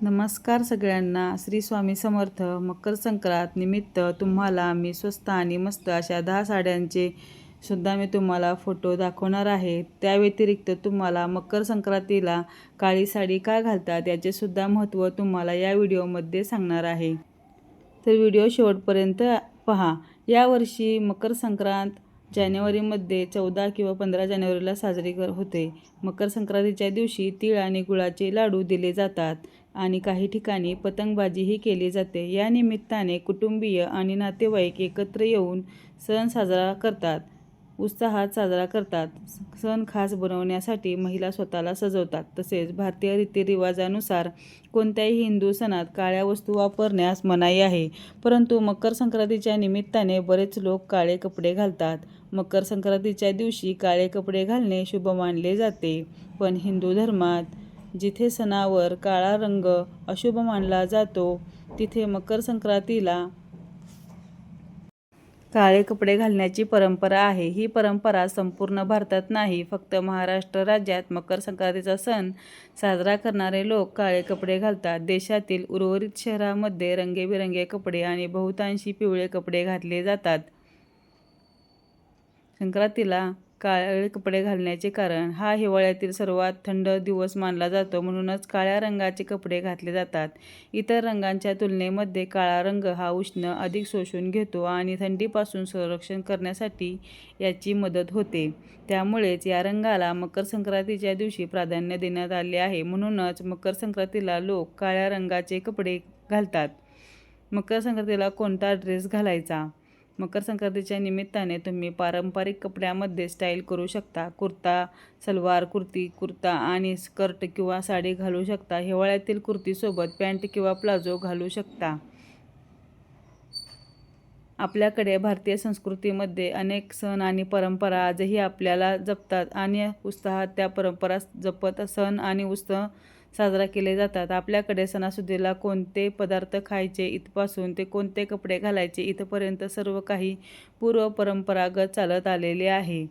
नमस्कार सगळ्यांना. श्री स्वामी समर्थ. मकर संक्रांत निमित्त तुम्हाला मी स्वस्त आणि मस्त अशा 10 साड्यांचे सुद्धा मी तुम्हाला फोटो दाखवणार आहे. त्या व्यतिरिक्त तुम्हाला मकर संक्रांतीला काळी साडी का घालतात याचे सुद्धा महत्त्व तुम्हाला या व्हिडिओमध्ये सांगणार आहे. तर व्हिडिओ शेवटपर्यंत पहा. यावर्षी मकर संक्रांत जानेवारीमध्ये 14 किंवा 15 जानेवारीला साजरी होते. मकर संक्रांतीच्या दिवशी तीळ आणि गुळाचे लाडू दिले जातात आणि काही ठिकाणी पतंगबाजीही केली जाते. या निमित्ताने कुटुंबीय आणि नातेवाईक एकत्र येऊन सण साजरा करतात, उत्साहात साजरा करतात. सण खास बनवण्यासाठी महिला स्वतःला सजवतात. तसेच भारतीय रीतिरिवाजानुसार कोणत्याही हिंदू सणात काळ्या वस्तू वापरण्यास मनाई आहे. परंतु मकर संक्रांतीच्या निमित्ताने बरेच लोक काळे कपडे घालतात. मकर संक्रांतीच्या दिवशी काळे कपडे घालणे शुभ मानले जाते. पण हिंदू धर्मात जिथे सणावर काळा रंग अशुभ मानला जातो, तिथे मकर संक्रांतीला काळे कपडे घालण्याची परंपरा आहे. ही परंपरा संपूर्ण भारतात नाही, फक्त महाराष्ट्र राज्यात मकर संक्रांतीचा सण साजरा करणारे लोक काळे कपडे घालतात. देशातील उर्वरित शहरांमध्ये रंगीबेरंगी कपडे आणि बहुतांशी पिवळे कपडे घातले जातात. संक्रांतीला काळे कपडे घालण्याचे कारण, हा हिवाळ्यातील सर्वात थंड दिवस मानला जातो, म्हणूनच काळ्या रंगाचे कपडे घातले जातात. इतर रंगांच्या तुलनेमध्ये काळा रंग हा उष्ण अधिक शोषून घेतो आणि थंडीपासून संरक्षण करण्यासाठी याची मदत होते. त्यामुळेच या रंगाला मकर संक्रांतीच्या दिवशी प्राधान्य देण्यात आले आहे. म्हणूनच मकर संक्रांतीला लोक काळ्या रंगाचे कपडे घालतात. मकर संक्रांतीला कोणता ड्रेस घालायचा? मकर संक्रांतीच्या निमित्ताने तुम्ही पारंपरिक कपड्यामध्ये स्टाईल करू शकता. कुर्ता, सलवार, कुर्ती, कुर्ता आणि स्कर्ट किंवा साडी घालू शकता. हिवाळ्यातील कुर्तीसोबत पॅन्ट किंवा प्लाझो घालू शकता. आपल्याकडे भारतीय संस्कृतीमध्ये अनेक सण आणि परंपरा आजही आपल्याला जपतात आणि उत्साहात त्या परंपरा जपत सण आणि उत्सव साजरा केले जातात. आपल्याकडे सणासुदीला कोणते पदार्थ खायचे इथपासून ते कोणते कपडे घालायचे इथपर्यंत सर्व काही पूर्व परंपरागत चालत आलेले आहे.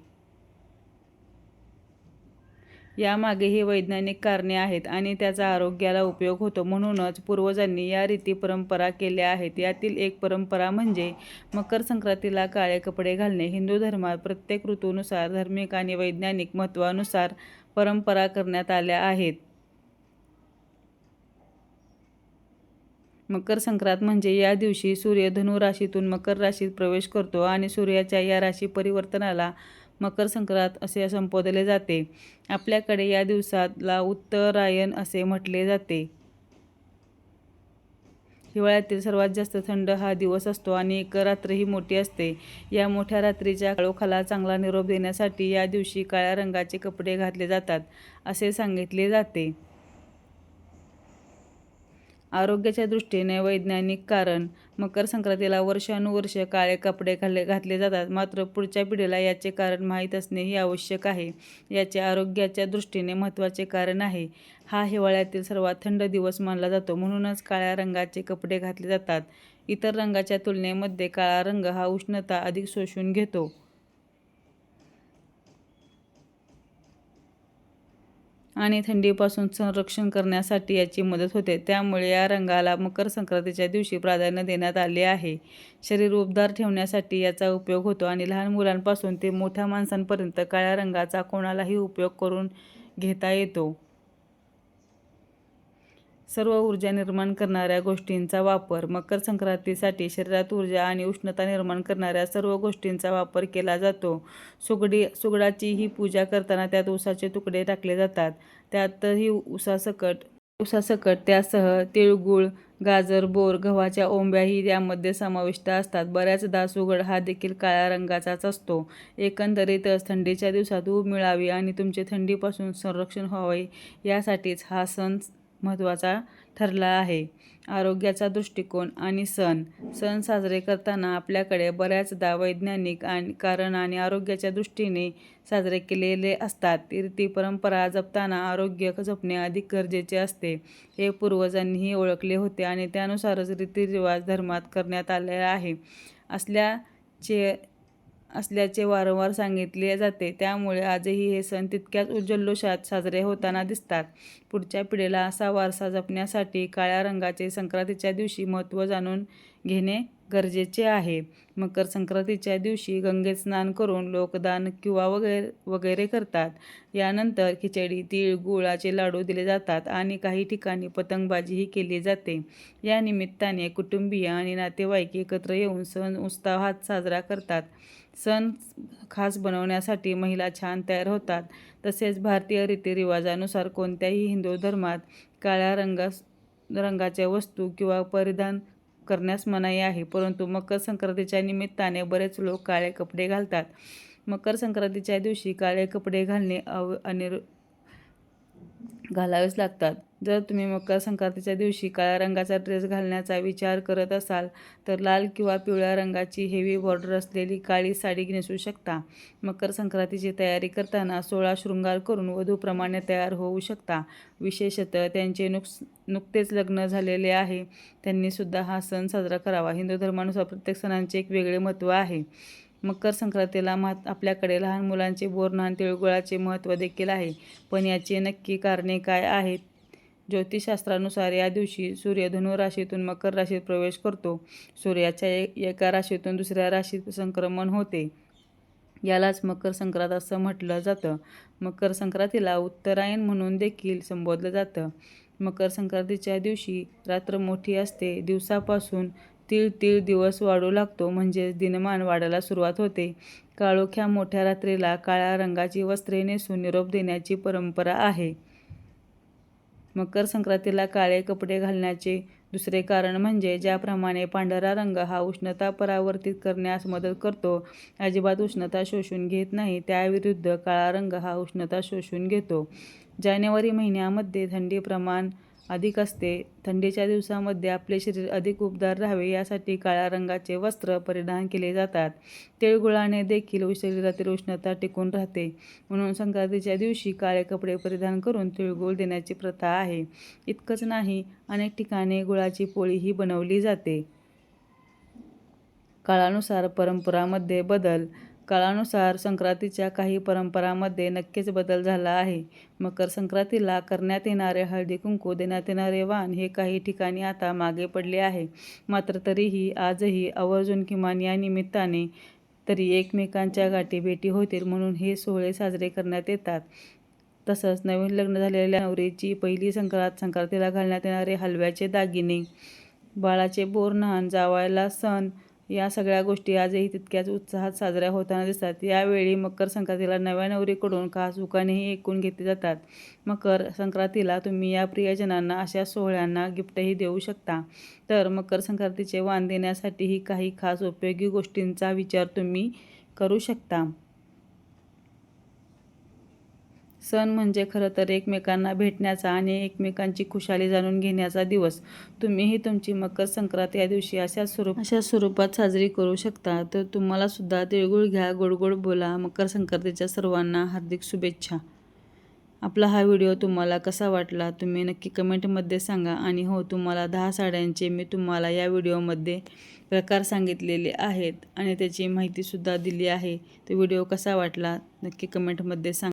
यामागेही वैज्ञानिक कारणे आहेत आणि त्याचा आरोग्याला उपयोग होतो. म्हणूनच पूर्वजांनी या रीती परंपरा केल्या आहेत. यातील एक परंपरा म्हणजे मकर संक्रांतीला काळे कपडे घालणे. हिंदू धर्मात प्रत्येक ऋतूनुसार धार्मिक आणि वैज्ञानिक महत्त्वानुसार परंपरा करण्यात आल्या आहेत. मकर संक्रांत म्हणजे या दिवशी सूर्य धनु राशीतून मकर राशीत प्रवेश करतो आणि सूर्याच्या या राशी परिवर्तनाला मकर संक्रांत असे संबोधले जाते. आपल्याकडे या दिवसाला उत्तरायण असे म्हटले जाते. हिवाळ्यातील सर्वात जास्त थंड हा दिवस असतो आणि एक रात्रही मोठी असते. या मोठ्या रात्रीच्या काळोखाला चांगला निरोप देण्यासाठी या दिवशी काळ्या रंगाचे कपडे घातले जातात असे सांगितले जाते. आरोग्याच्या दृष्टीने वैज्ञानिक कारण, मकर संक्रांतीला वर्षानुवर्ष काळे कपडे घातले जातात. मात्र पुढच्या पिढीला याचे कारण माहीत असणेही आवश्यक आहे. याचे आरोग्याच्या दृष्टीने महत्त्वाचे कारण आहे. हा हिवाळ्यातील सर्वात थंड दिवस मानला जातो, म्हणूनच काळ्या रंगाचे कपडे घातले जातात. इतर रंगाच्या तुलनेमध्ये काळा रंग हा उष्णता अधिक शोषून घेतो आणि थंडीपासून संरक्षण करण्यासाठी याची मदत होते. त्यामुळे या रंगाला मकर संक्रांतीच्या दिवशी प्राधान्य देण्यात आले आहे. शरीर उबदार ठेवण्यासाठी याचा उपयोग होतो आणि लहान मुलांपासून ते मोठ्या माणसांपर्यंत काळ्या रंगाचा कोणालाही उपयोग करून घेता येतो. सर्व ऊर्जा निर्माण करणाऱ्या गोष्टींचा वापर. मकर संक्रांतीसाठी शरीरात ऊर्जा आणि उष्णता निर्माण करणाऱ्या सर्व गोष्टींचा वापर केला जातो. सुगडाची ही पूजा करताना त्यात ऊसाचे तुकडे टाकले जातात. त्यातही ऊसासकट त्यासह तिळगुळ, गाजर, बोर, गव्हाच्या ओंब्याही यामध्ये समाविष्ट असतात. बऱ्याचदा सुगड हा देखील काळ्या रंगाचाच असतो. एकंदरीतच थंडीच्या दिवसात ऊब मिळावी आणि तुमचे थंडीपासून संरक्षण व्हावे यासाठीच हा सण महत्त्वाचा ठरला आहे. आरोग्याचा दृष्टिकोन आणि सण साजरे करताना आपल्याकडे बऱ्याचदा वैज्ञानिक कारण आणि आरोग्याच्या दृष्टीने साजरे केलेले असतात. रीती परंपरा जपताना आरोग्य जपणे अधिक गरजेचे असते, हे पूर्वजांनीही ओळखले होते आणि त्यानुसारच रीतिरिवाज धर्मात करण्यात आले आहे. असल्याचे वारंवार सांगितले जाते. त्यामुळे आजही हे सण तितक्याच जल्लोषात साजरे होताना दिसतात. पुढच्या पिढीला असा वारसा जपण्यासाठी काळ्या रंगाचे संक्रांतीच्या दिवशी महत्त्व जाणून घेणे गरजेचे आहे. मकर संक्रांतीच्या दिवशी गंगेत स्नान करून लोक दान किंवा वगैरे करतात. यानंतर खिचडी, तीळ, गुळाचे लाडू दिले जातात आणि काही ठिकाणी पतंगबाजीही केली जाते. या निमित्ताने कुटुंबीय आणि नातेवाईक एकत्र येऊन सण उत्साहात साजरा करतात. सण खास बनवण्यासाठी महिला छान तयार होतात. तसेच भारतीय रीतिरिवाजानुसार कोणत्याही हिंदू धर्मात काळ्या रंगाच्या वस्तू किंवा परिधान करण्यास मनाई आहे. परंतु मकर संक्रांतीच्या निमित्ताने बरेच लोक काळे कपडे घालतात. मकर संक्रांतीच्या दिवशी काळे कपडे घालावेच लागतात. जर तुम्ही मकर संक्रांतीच्या दिवशी काळ्या रंगाचा ड्रेस घालण्याचा विचार करत असाल तर लाल किंवा पिवळ्या रंगाची हेवी बॉर्डर असलेली काळी साडी नेसू शकता. मकर संक्रांतीची तयारी करताना 16 शृंगार करून वधूप्रमाणे तयार होऊ शकता. विशेषतः त्यांचे नुकतेच लग्न झालेले आहे त्यांनी सुद्धा हा सण साजरा करावा. हिंदू धर्मानुसार प्रत्येक सणांचे एक वेगळे महत्त्व आहे. मकर संक्रांतीला आपल्याकडे लहान मुलांचे बोरन्हाण तिळगुळाचे महत्त्व देखील आहे. पण याची नक्की कारणे काय आहेत? ज्योतिषशास्त्रानुसार या दिवशी सूर्य धनु राशीतून मकर राशीत प्रवेश करतो. सूर्याच्या एका राशीतून दुसऱ्या राशीत संक्रमण होते. यालाच मकर संक्रांत असं म्हटलं जातं. मकर संक्रांतीला उत्तरायण म्हणून देखील संबोधलं जातं. मकर संक्रांतीच्या दिवशी रात्र मोठी असते. दिवसापासून तीळ दिवस वाढू लागतो, म्हणजेच दिनमान वाढायला सुरुवात होते. काळोख्या मोठ्या रात्रीला काळ्या रंगाची वस्त्रे नेसून निरोप देण्याची परंपरा आहे. मकर संक्रांतीला काळे कपडे घालण्याचे दुसरे कारण म्हणजे ज्याप्रमाणे पांढरा रंग हा उष्णता परावर्तित करण्यास मदत करतो, अजिबात उष्णता शोषून घेत नाही, त्याविरुद्ध काळा रंग हा उष्णता शोषून घेतो. जानेवारी महिन्यामध्ये थंडी प्रमाण अधिक असते. थंडीच्या दिवसामध्ये आपले शरीर अधिक उबदार राहावे यासाठी काळ्या रंगाचे वस्त्र परिधान केले जातात. तिळगुळाने देखील शरीरातील उष्णता टिकून राहते. म्हणून संक्रांतीच्या दिवशी काळे कपडे परिधान करून तिळगुळ देण्याची प्रथा आहे. इतकंच नाही, अनेक ठिकाणी गुळाची पोळीही बनवली जाते. काळानुसार परंपरांमध्ये बदल. काळानुसार संक्रांतीच्या काही परंपरांमध्ये नक्कीच बदल झाला आहे. मकर संक्रांतीला करण्यात येणारे हळदी-कुंकू, देण्यात येणारे वाण हे काही ठिकाणी आता मागे पडले आहे. मात्र तरीही आजही आवर्जून किमान या निमित्ताने तरी एकमेकांच्या गाठीभेटी होतील म्हणून हे सोहळे साजरे करण्यात येतात. तसंच नवीन लग्न झालेल्या नवरीची पहिली संक्रांतीला घालण्यात येणारे हलव्याचे दागिने, बाळाचे बोरन्हाण, जावयाला सण या सगळ्या गोष्टी आजही तितक्याच उत्साहात साजऱ्या होताना दिसतात. यावेळी मकर संक्रांतीला नव्या नवरीकडून खास उखाणेही ऐकून घेतले जातात. मकर संक्रांतीला तुम्ही या प्रियजनांना अशा सोहळ्यांना गिफ्टही देऊ शकता. तर मकर संक्रांतीचे वाण देण्यासाठीही काही खास उपयोगी गोष्टींचा विचार तुम्ही करू शकता. सण म्हणजे खरं तर एकमेकांना भेटण्याचा आणि एकमेकांची खुशाली जाणून घेण्याचा दिवस. तुम्हीही तुमची मकर संक्रांत या दिवशी अशा स्वरूपात साजरी करू शकता. तर तुम्हाला सुद्धा तिळगुळ घ्या, गोड गोड बोला. मकर संक्रांतीच्या सर्वांना हार्दिक शुभेच्छा. आपला हा व्हिडिओ तुम्हाला कसा वाटला तुम्ही नक्की कमेंटमध्ये सांगा. आणि हो, तुम्हाला 10 साड्यांचे मी तुम्हाला या व्हिडिओमध्ये प्रकार सांगितलेले आहेत आणि त्याची माहितीसुद्धा दिली आहे. तो व्हिडिओ कसा वाटला नक्की कमेंटमध्ये सांगा.